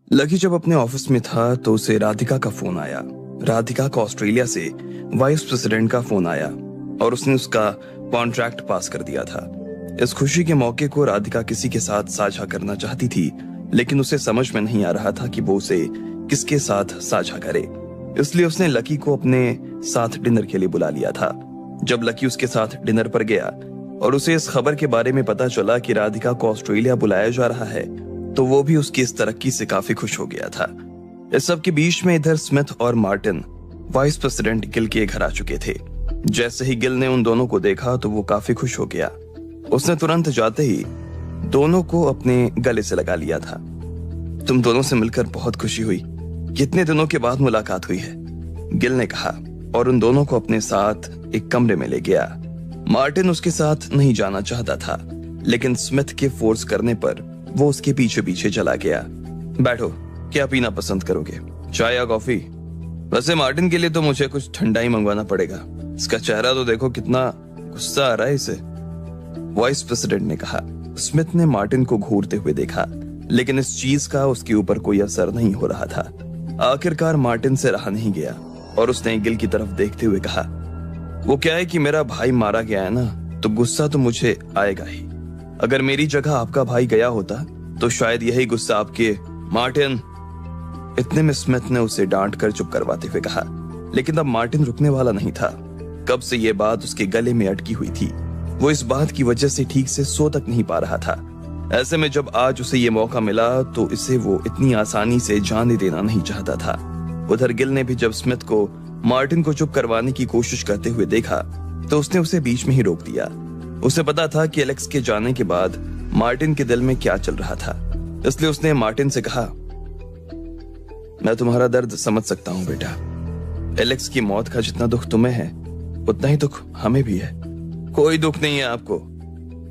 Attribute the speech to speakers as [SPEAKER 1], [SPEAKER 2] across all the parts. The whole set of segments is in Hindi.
[SPEAKER 1] लकी जब अपने ऑफिस में था तो उसे राधिका का फोन आया। राधिका का ऑस्ट्रेलिया से वाइस प्रेसिडेंट का फोन आया और उसने उसका कॉन्ट्रैक्ट पास कर दिया था। इस खुशी के मौके को राधिका किसी के साथ साझा करना चाहती थी, लेकिन उसे समझ में नहीं आ रहा था कि वो उसे किसके साथ साझा करे। इसलिए उसने लकी को अपने साथ डिनर के लिए बुला लिया था। जब लकी उसके साथ डिनर पर गया और उसे इस खबर के बारे में पता चला कि राधिका को ऑस्ट्रेलिया बुलाया जा रहा है, तो वो भी उसकी इस तरक्की से काफी खुश हो गया था। इस सब के बीच में इधर स्मिथ और मार्टिन वाइस प्रेसिडेंट गिल के घर आ चुके थे। जैसे ही गिल ने उन दोनों को देखा तो वो काफी खुश हो गया। उसने तुरंत जाते ही दोनों को अपने गले से लगा लिया था। तुम दोनों से मिलकर बहुत खुशी हुई। कितने दिनों के बाद मुलाकात हुई है, गिल ने कहा और उन दोनों को अपने साथ एक कमरे में ले गया। मार्टिन उसके साथ नहीं जाना चाहता था, लेकिन स्मिथ के फोर्स करने पर वो उसके पीछे पीछे चला गया। बैठो, क्या पीना पसंद करोगे, चाय या कॉफी? वैसे मार्टिन के लिए तो मुझे कुछ ठंडा ही मंगवाना पड़ेगा। इसका चेहरा तो देखो, कितना गुस्सा आ रहा है इसे, वाइस प्रेसिडेंट ने कहा। स्मिथ ने मार्टिन को घूरते हुए देखा, लेकिन इस चीज का उसके ऊपर कोई असर नहीं हो रहा था। आखिरकार मार्टिन से रहा नहीं गया और उसने गिल की तरफ देखते हुए कहा, वो क्या है कि मेरा भाई मारा गया है ना, तो गुस्सा तो मुझे आएगा ही। अगर मेरी जगह आपका भाई गया होता तो शायद यही गुस्सा आपके। मार्टिन, इतने में स्मिथ ने उसे डांट कर चुप करवाते हुए कहा, लेकिन अब मार्टिन रुकने वाला नहीं था। कब से ये बात उसके गले में अटकी हुई थी। वो इस बात की वजह से ठीक से सो तक नहीं पा रहा था। ऐसे में जब आज उसे ये मौका मिला तो इसे वो इतनी आसानी से जाने देना नहीं चाहता था। उधर गिल ने भी जब स्मिथ को मार्टिन को चुप करवाने की कोशिश करते हुए देखा तो उसने उसे बीच में ही रोक दिया। उसे पता था कि एलेक्स के जाने के बाद मार्टिन के दिल में क्या चल रहा था, इसलिए उसने मार्टिन से कहा, मैं तुम्हारा दर्द समझ सकता हूं बेटा। एलेक्स की मौत का जितना दुख तुम्हें है उतना ही दुख हमें भी है। कोई दुख नहीं है आपको,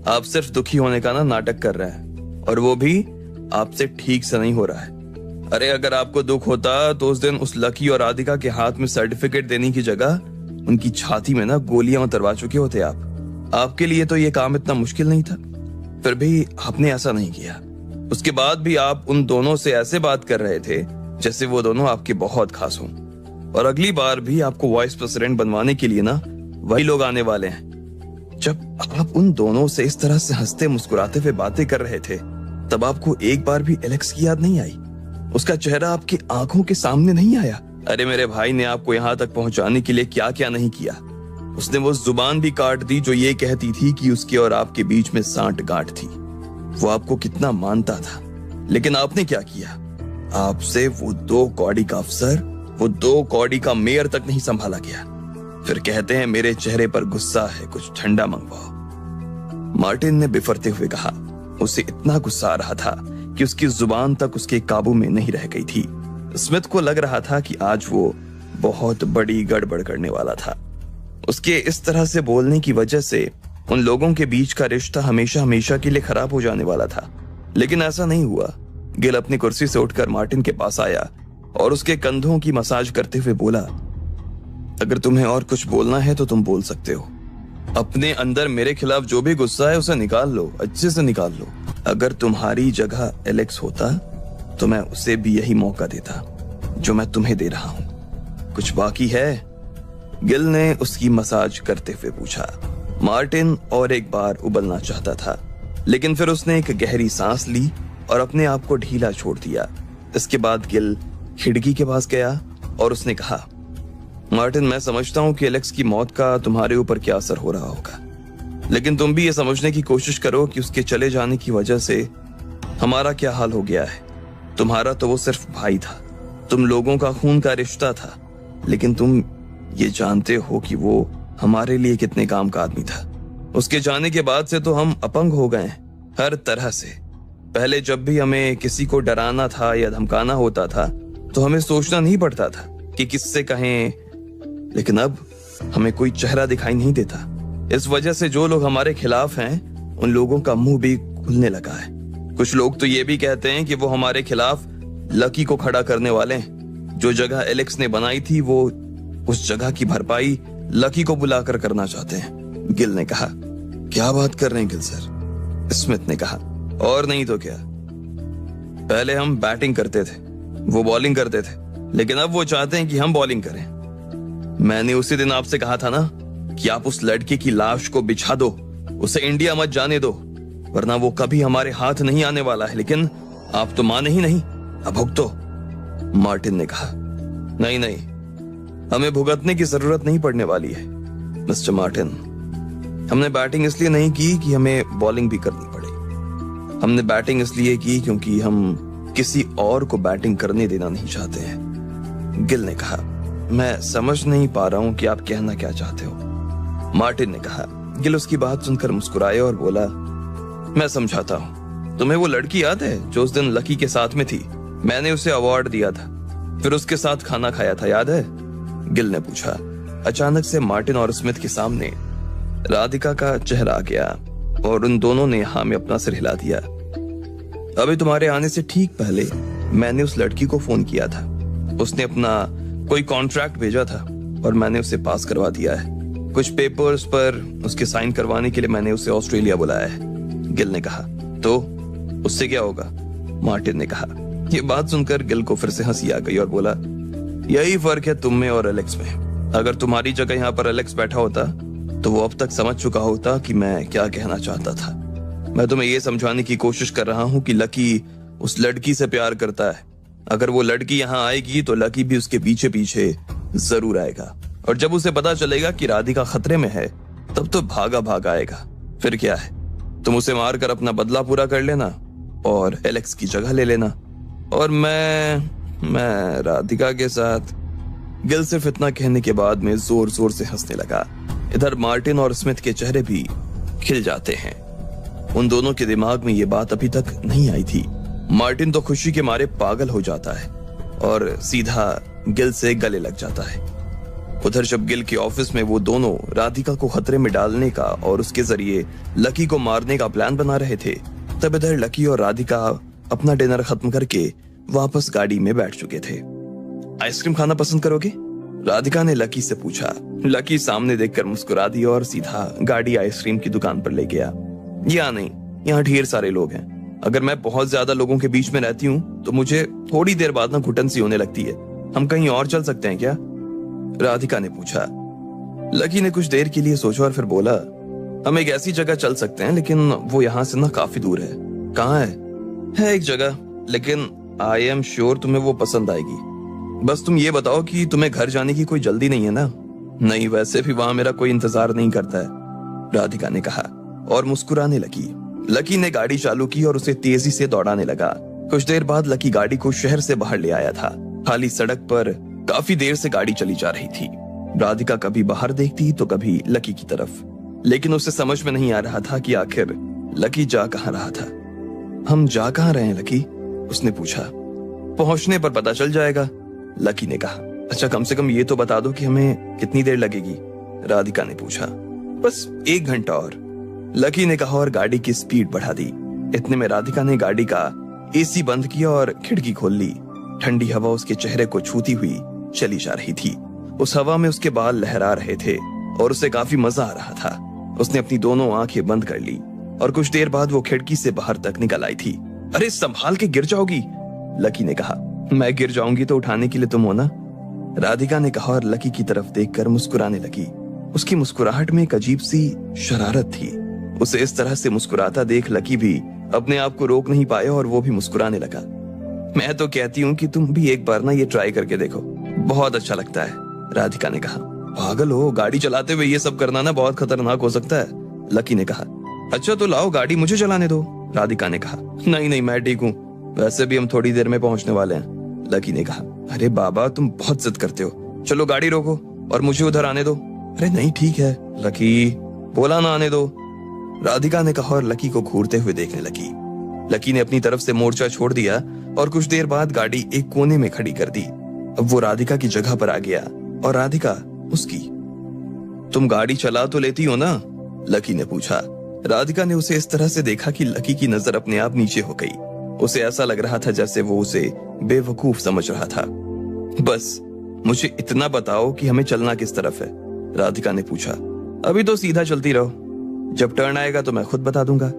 [SPEAKER 1] आप सिर्फ दुखी होने का ना नाटक कर रहे हैं, और वो भी आपसे ठीक से नहीं हो रहा है। अरे अगर आपको दुख होता तो उस दिन उस लकी और राधिका के हाथ में सर्टिफिकेट देने की जगह उनकी छाती में ना गोलियां उतरवा चुके होते आप। आपके लिए तो ये काम इतना मुश्किल नहीं था, फिर भी आपने ऐसा नहीं किया। उसके बाद भी आप उन दोनों से ऐसे बात कर रहे थे जैसे वो दोनों आपके बहुत खास हों। और अगली बार भी आपको वाइस प्रेसिडेंट बनवाने के लिए ना वही लोग आने वाले हैं। जब आप उन दोनों से इस तरह से हंसते मुस्कुराते हुए बातें कर रहे थे, तब आपको एक बार भी एलेक्स की याद नहीं आई? उसका चेहरा आपकी आंखों के सामने नहीं आया? अरे मेरे भाई ने आपको यहाँ तक पहुंचाने के लिए क्या क्या नहीं किया। उसने वो जुबान भी काट दी जो ये कहती थी कि उसके और आपके बीच में सांठ गांठ थी। वो आपको कितना मानता था, लेकिन आपने क्या किया? आपसे वो 2 कौड़ी का अफसर, वो 2 कौड़ी का मेयर तक नहीं संभाला गया। फिर कहते हैं मेरे चेहरे पर गुस्सा है, कुछ ठंडा मंगवाओ। मार्टिन ने बिफरते हुए कहा। उसे इतना गुस्सा आ रहा था कि उसकी जुबान तक उसके काबू में नहीं रह गई थी। स्मिथ को लग रहा था कि आज वो बहुत बड़ी गड़बड़ करने वाला था। उसके इस तरह से बोलने की वजह से उन लोगों के बीच का रिश्ता हमेशा हमेशा के लिए खराब हो जाने वाला था, लेकिन ऐसा नहीं हुआ। गिल अपनी कुर्सी से उठकर मार्टिन के पास आया और उसके कंधों की मसाज करते हुए बोला, अगर तुम्हें और कुछ बोलना है तो तुम बोल सकते हो। अपने अंदर मेरे खिलाफ जो भी गुस्सा है उसे निकाल लो, अच्छे से निकाल लो। अगर तुम्हारी जगह एलेक्स होता तो मैं उसे भी यही मौका देता जो मैं तुम्हें दे रहा हूं। कुछ बाकी है? गिल ने उसकी मसाज करते हुए पूछा। मार्टिन और एक बार उबलना चाहता था, लेकिन फिर उसने एक गहरी सांस ली और अपने आप को ढीला छोड़ दिया। इसके बाद गिल खिड़की के पास गया और उसने कहा, मार्टिन, मैं समझता हूं कि एलेक्स की मौत का तुम्हारे ऊपर क्या असर हो रहा होगा, लेकिन तुम भी ये समझने की कोशिश करो कि उसके चले जाने की वजह से हमारा क्या हाल हो गया है। तुम्हारा तो वो सिर्फ भाई था, तुम लोगों का खून का रिश्ता था, लेकिन तुम ये जानते हो कि वो हमारे लिए कितने काम का आदमी था। उसके जाने के बाद से तो हम अपंग हो गए हैं हर तरह से। पहले जब भी हमें किसी को डराना था या धमकाना होता था तो हमें सोचना नहीं पड़ता था कि किससे कहें, लेकिन अब हमें कोई चेहरा दिखाई नहीं देता। इस वजह से जो लोग हमारे खिलाफ हैं उन लोगों का मुंह भी खुलने लगा है। कुछ लोग तो ये भी कहते हैं कि वो हमारे खिलाफ लकी को खड़ा करने वाले हैं। जो जगह एलेक्स ने बनाई थी वो उस जगह की भरपाई लकी को बुलाकर करना चाहते हैं। गिल ने कहा। क्या बात कर रहे हैं गिल सर? स्मिथ ने कहा। और नहीं तो क्या, पहले हम बैटिंग करते थे, वो बॉलिंग करते थे, लेकिन अब वो चाहते हैं कि हम बॉलिंग करें। मैंने उसी दिन आपसे कहा था ना कि आप उस लड़के की लाश को बिछा दो, उसे इंडिया मत जाने दो, वरना वो कभी हमारे हाथ नहीं आने वाला है। लेकिन आप तो माने ही नहीं, अब भुगतो। मार्टिन ने कहा, नहीं नहीं, हमें भुगतने की जरूरत नहीं पड़ने वाली है मिस्टर मार्टिन। हमने बैटिंग इसलिए नहीं की कि हमें बॉलिंग भी करनी पड़े। हमने बैटिंग इसलिए की क्योंकि हम किसी और को बैटिंग करने देना नहीं चाहते हैं। गिल ने कहा, मैं समझ नहीं पा रहा हूं कि आप कहना क्या चाहते हो। मार्टिन ने कहा। गिल उसकी बात सुनकर मुस्कुराया और बोला, मैं समझाता हूं। तुम्हें वो लड़की याद है जो उस दिन लकी के साथ में थी? मैंने उसे अवार्ड दिया था, फिर उसके साथ खाना खाया था, याद है? गिल ने पूछा। अचानक से मार्टिन और स्मिथ के सामने राधिका का चेहरा आ गया और उन दोनों ने हाँ में अपना सिर हिला दिया। अभी तुम्हारे आने से ठीक पहले मैंने उस लड़की को फोन किया था। उसने अपना कोई कॉन्ट्रैक्ट भेजा था और मैंने उसे पास करवा दिया है। कुछ पेपर्स पर उसके साइन करवाने के लिए मैंने उसे ऑस्ट्रेलिया बुलाया है। गिल ने कहा। तो उससे क्या होगा? मार्टिन ने कहा। ये बात सुनकर गिल को फिर से हंसी आ गई और बोला, यही फर्क है तुम में और एलेक्स में। अगर तुम्हारी जगह यहाँ पर एलेक्स बैठा होता तो वो अब तक समझ चुका होता कि मैं क्या कहना चाहता था। मैं तुम्हें ये समझाने की कोशिश कर रहा हूँ कि लकी उस लड़की से प्यार करता है। अगर वो लड़की यहाँ आएगी तो लकी भी उसके पीछे पीछे जरूर आएगा, और जब उसे पता चलेगा कि राधिका खतरे में है तब तो भागा भाग आएगा। फिर क्या है, तुम उसे मारकर अपना बदला पूरा कर लेना और एलेक्स की जगह ले लेना, और मैं राधिका के साथ। गिल सिर्फ इतना कहने के बाद में जोर जोर से हंसने लगा। इधर मार्टिन और स्मिथ के चेहरे भी खिल जाते हैं। उन दोनों के दिमाग में ये बात अभी तक नहीं आई थी। मार्टिन तो खुशी के मारे पागल हो जाता है और सीधा गिल से गले लग जाता है। उधर जब गिल के ऑफिस में वो दोनों राधिका को खतरे में डालने का और उसके जरिए लकी को मारने का प्लान बना रहे थे, तब इधर लकी और राधिका अपना डिनर खत्म करके वापस गाड़ी में बैठ चुके थे। आइसक्रीम खाना पसंद करोगे? राधिका ने लकी से पूछा। लकी सामने देखकर मुस्कुरा दिया और सीधा गाड़ी आइसक्रीम की दुकान पर ले गया। या नहीं, यहाँ ढेर सारे लोग हैं। अगर मैं बहुत ज्यादा लोगों के बीच में रहती हूँ तो मुझे थोड़ी देर बाद ना घुटन सी होने लगती है। हम कहीं और चल सकते हैं क्या? राधिका ने पूछा। लकी ने कुछ देर के लिए सोचा और फिर बोला, हम एक ऐसी जगह चल सकते हैं, लेकिन वो यहाँ से ना काफी दूर है। कहाँ है? है एक जगह, लेकिन आई एम श्योर तुम्हें वो पसंद आएगी। बस तुम ये बताओ कि तुम्हें घर जाने की कोई जल्दी नहीं है ना? नहीं, वैसे भी वहां मेरा कोई इंतजार नहीं करता है, राधिका ने कहा और मुस्कुराने लगी। लकी ने गाड़ी चालू की और उसे तेजी से दौड़ाने लगा। कुछ देर बाद लकी गाड़ी को शहर से बाहर ले आया था। खाली सड़क पर काफी देर से गाड़ी चली जा रही थी। राधिका कभी बाहर देखती तो कभी लकी की तरफ, लेकिन उसे समझ में नहीं आ रहा था कि आखिर लकी जा कहाँ रहा था। हम जा कहाँ रहे हैं लकी? उसने पूछा। पहुंचने पर पता चल जाएगा, लकी ने कहा। अच्छा, कम से कम ये तो बता दो कि हमें कितनी देर लगेगी? राधिका ने पूछा। बस 1 घंटा और, लकी ने कहा और गाड़ी की स्पीड बढ़ा दी। इतने में राधिका ने गाड़ी का एसी बंद किया और खिड़की खोल ली। ठंडी हवा उसके चेहरे को छूती हुई चली जा रही थी। उस हवा में उसके बाल लहरा रहे थे और उसे काफी मजा आ रहा था। उसने अपनी दोनों आंखें बंद कर ली और कुछ देर बाद वो खिड़की से बाहर तक निकल आई थी। अरे संभाल के गिर जाओगी, लकी ने कहा। मैं गिर जाऊंगी तो उठाने के लिए तुम हो ना, राधिका ने कहा और लकी की तरफ देखकर मुस्कुराने लगी। उसकी मुस्कुराहट में एक अजीब सी शरारत थी। उसे इस तरह से मुस्कुराता देख लकी भी अपने आप को रोक नहीं पाया और वो भी मुस्कुराने लगा। मैं तो कहती हूँ कि तुम भी एक बार ना ये ट्राई करके देखो, बहुत अच्छा लगता है, राधिका ने कहा। पागल हो, गाड़ी चलाते हुए ये सब करना ना बहुत खतरनाक हो सकता है, लकी ने कहा। अच्छा तो लाओ गाड़ी मुझे चलाने दो, राधिका ने कहा। नहीं नहीं, मैं ठीक हूँ, वैसे भी हम थोड़ी देर में पहुंचने वाले हैं, लकी ने कहा। अरे बाबा, तुम बहुत जिद करते हो, चलो गाड़ी रोको और मुझे उधर आने दो। अरे नहीं ठीक है लकी, बोला ना आने दो, राधिका ने कहा और लकी को घूरते हुए देखने लगी। लकी ने अपनी तरफ से मोर्चा छोड़ दिया और कुछ देर बाद गाड़ी एक कोने में खड़ी कर दी। अब वो राधिका की जगह पर आ गया और राधिका उसकी। तुम गाड़ी चला तो लेती हो ना, लकी ने पूछा। राधिका ने उसे इस तरह से देखा कि लकी की नजर अपने आप नीचे हो गई। उसे ऐसा लग रहा था जैसे वो उसे बेवकूफ समझ रहा था। बस मुझे इतना बताओ कि हमें चलना किस तरफ है, राधिका ने पूछा। अभी तो सीधा चलती रहो, जब टर्न आएगा तो मैं खुद बता दूंगा,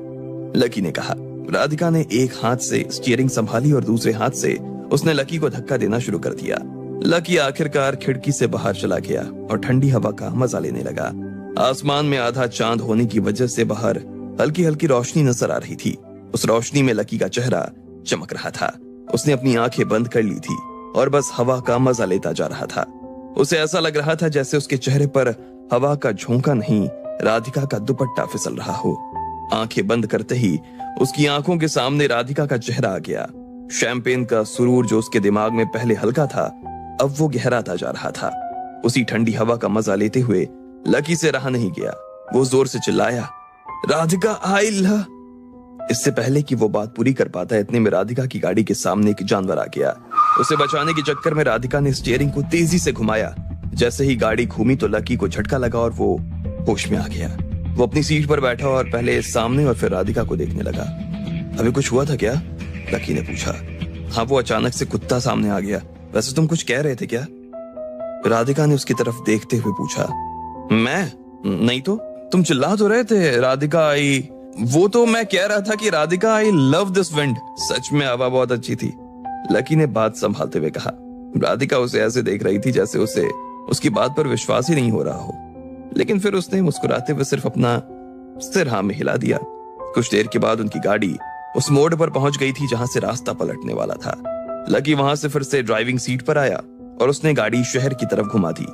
[SPEAKER 1] लकी ने कहा। राधिका ने एक हाथ से स्टीयरिंग संभाली और दूसरे हाथ से उसने लकी को धक्का देना शुरू कर दिया। लकी आखिरकार खिड़की से बाहर चला गया और ठंडी हवा का मजा लेने लगा। आसमान में आधा चांद होने की वजह से बाहर हल्की हल्की रोशनी नजर आ रही थी। उस रोशनी में लकी का चेहरा चमक रहा था। उसने अपनी आंखें बंद कर ली थी और बस हवा का मजा लेता जा रहा था। उसे ऐसा लग रहा था जैसे उसके चेहरे पर हवा का झोंका नहीं, राधिका का दुपट्टा फिसल रहा हो। आंखें बंद करते ही उसकी आंखों के सामने राधिका का चेहरा आ गया। शैंपेन का सुरूर जो उसके दिमाग में पहले हल्का था, अब वो गहराता जा रहा था। उसी ठंडी हवा का मजा लेते हुए लकी से रहा नहीं गया। वो जोर से चिल्लाया, राधिका आई लव। इससे पहले कि वो बात पूरी कर पाता, इतने में राधिका की गाड़ी के सामने एक जानवर आ गया। उसे बचाने के चक्कर में राधिका ने स्टीयरिंग को तेजी से घुमाया। जैसे ही गाड़ी घूमी तो लकी को झटका लगा और वो होश में आ गया। वो अपनी सीट पर बैठा और पहले सामने और फिर राधिका को देखने लगा। अभी कुछ हुआ था क्या? लकी ने पूछा। हाँ, वो अचानक से कुत्ता सामने आ गया। वैसे तुम कुछ कह रहे थे क्या? राधिका ने उसकी तरफ देखते हुए पूछा। मैं? नहीं तो। तुम चिल्ला तो रहे थे राधिका आई। वो तो मैं कह रहा था कि Radhika I love this wind. सच में हवा बहुत अच्छी थी, लकी ने बात संभालते हुए कहा। राधिका उसे ऐसे देख रही थी जैसे उसे उसकी बात पर विश्वास ही नहीं हो रहा हो, लेकिन फिर उसने मुस्कुराते हुए सिर्फ अपना सिर हाँ में हिला दिया। कुछ देर के बाद उनकी गाड़ी उस मोड़ पर पहुंच गई थी जहां से रास्ता पलटने वाला था। लकी वहां से फिर से ड्राइविंग सीट पर आया और उसने गाड़ी शहर की तरफ घुमा दी।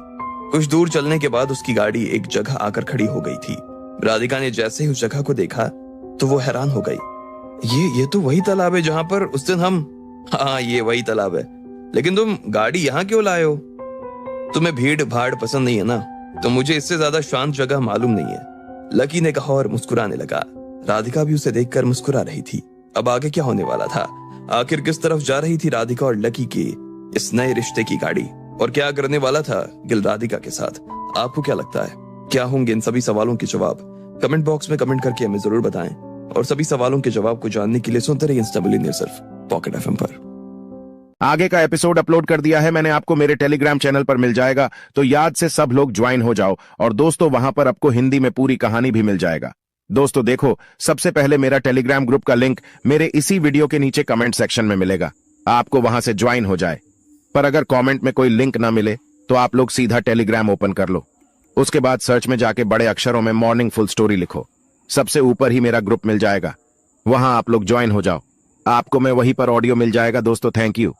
[SPEAKER 1] कुछ दूर चलने के बाद उसकी गाड़ी एक जगह आकर खड़ी हो गई थी। राधिका ने जैसे ही उस जगह को देखा तो वो हैरान हो गई। ये तो वही तालाब है जहां पर उस दिन हम। हाँ, ये वही तालाब है, लेकिन तुम गाड़ी यहाँ क्यों लाए हो? तुम्हें भीड़ भाड़ पसंद नहीं है ना, तो मुझे इससे ज्यादा शांत जगह मालूम नहीं है, लकी ने कहा और मुस्कुराने लगा। राधिका भी उसे देखकर मुस्कुरा रही थी। अब आगे क्या होने वाला था? आखिर किस तरफ जा रही थी राधिका और लकी के इस नए रिश्ते की गाड़ी, और क्या करने वाला था गिल राधिका के साथ? आपको क्या लगता है, क्या होंगे इन सभी सवालों के जवाब? कमेंट बॉक्स में कमेंट करके हमें जरूर बताएं, और सभी सवालों के जवाब को जानने के लिए सुनते रहिए इंस्टा मिलियनेयर सिर्फ पॉकेट एफएम पर।
[SPEAKER 2] आगे का एपिसोड अपलोड कर दिया है मैंने, आपको मेरे टेलीग्राम चैनल पर मिल जाएगा, तो याद से सब लोग ज्वाइन हो जाओ। और दोस्तों, वहां पर आपको हिंदी में पूरी कहानी भी मिल जाएगा। दोस्तों देखो, सबसे पहले मेरा टेलीग्राम ग्रुप का लिंक मेरे इसी वीडियो के नीचे कमेंट सेक्शन में मिलेगा, आपको वहां से ज्वाइन हो जाए। पर अगर कमेंट में कोई लिंक ना मिले तो आप लोग सीधा टेलीग्राम ओपन कर लो, उसके बाद सर्च में जाके बड़े अक्षरों में मॉर्निंग फुल स्टोरी लिखो, सबसे ऊपर ही मेरा ग्रुप मिल जाएगा, वहां आप लोग ज्वाइन हो जाओ। आपको मैं वहीं पर ऑडियो मिल जाएगा। दोस्तों थैंक यू।